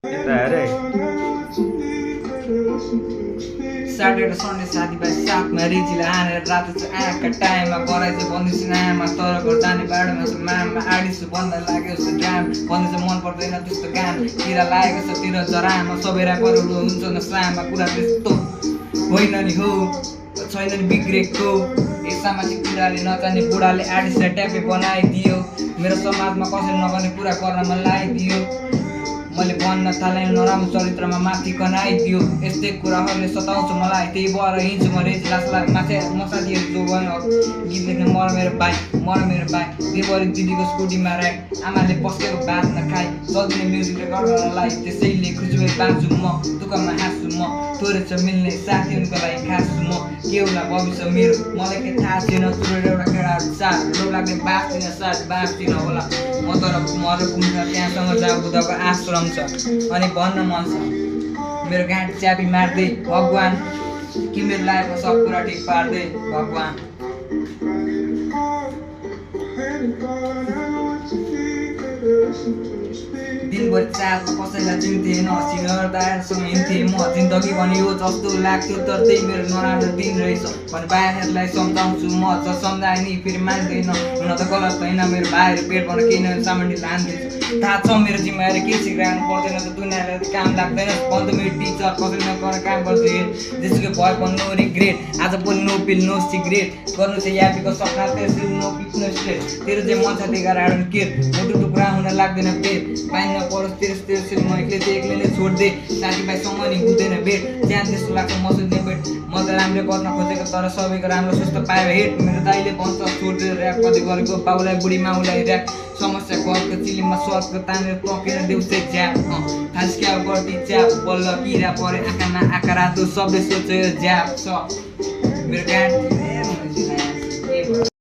यता हेर है Saturday Sunday साथीभाइ साथमा रिचिला हानेर रातो छ आँखा टाइममा कराइ चाहिँ भन्दैछु नामा तर घर जाने बाटोमा छ मामा आडिसु बन्द लाग्यो जस्तो ड्राम भन्दैछ मन पर्दैन त्यस्तो गान किरा लागेको छ तिर जरामा सबै ऱ्यापरहरू हुन्छ न सामा कुरा त्यस्तो होइन नि हो छैन नि बिग्रेको ए सामाजिक कुराले नचाहने बुढाले आडिसलाई ट्यापे बनाइदियो मेरो समाजमा कसैले नगर्ने कुरा गर्न मन लगाइदियो मैले भन्न थालेँ नराम्रो चरित्रमा माथि कनाइदियो यस्तै कुराहरूले सताउँछ मलाई त्यही भएर हिँड्छु म रेज लासलाई माथि म साथीहरू जो गयो गीत लेख्ने मेरो भाइ देवरी दिदीको स्कुटीमा राइड आमाले पस्केको भात नखाइ चल्दिने म्युजिक रेकर्ड गर्नलाई त्यसैले खुजुबै बाँच्छु म दुःखमा हाँस्छु म तोरे छ मिल्ने साथी उनको लागि खास्छु म के होला भविष्य मेरो मलाई के थाहा छैन चुरेर एउटा केटाहरू साथ लोभ लाग्ने बाँच्दिन साथ बाँच्दिन होला म तर मर पुग्छ त्यहाँसँग जाऊ बुद्धको आश्रम छ अनि भन्न मन छ मेरो गाँठ च्यापी मार्दै भगवान् कि मेरो लागेको सब कुरा ठिक पार्दै भगवान् दिनभरि चाहमा कसैलाई चिन्थेन सिनियर दायरसँग हिँड्थेँ म जिन्दगी भने यो जस्तो लाग्थ्यो तर त्यही मेरो नराम्रो दिन रहेछ भने भाइहरूलाई सम्झाउँछु म ज सम्झाए नि फेरि मान्दैन हुन त गलत होइन मेरो भाइहरू पेटबाट केही न सामान्य लान्दैछ थाहा छ मेरो जिम्मेवारी के सिकाउनु पर्दैन त दुनियाँलाई काम लाग्दैन भन्द मेरो टिचर कसैले नगर काम गर्छु जेसुकै भए पनि नो रिग्रेट आज पनि नो पिल नो सिग्रेट गर्नु चाहिँ यापीको सपना त्यसरी नो पिक नो स्ट्रेट तेरो चाहिँ मन छ त्यही कारण केयर मोटो टुक्रा हुन लाग्दैन पेट पाइन परोस् त्यसरी म एक्लै नै छोड्दै साथीभाइसँग नि हुँदैन भेट ज्यान त्यस्तो लाग्छ म सोध्ने भेट म त राम्रो गर्न खोजेको तर सबैको राम्रो सुस्त पायो हेट मेरो दाइले भन्छ छोड्दै ऱ्याप कति गरेको बाउलाई बुढी माउलाई ऱ्याप समस्या घरको चिलीमा सर्टको तानेर टकेर देउसे ज्याप थास्क्या गर्टी च्याप बल्ल किरा परे आँखामा आँखा रातो सबले सोच्यो ज्याप छ मेरो गाँठ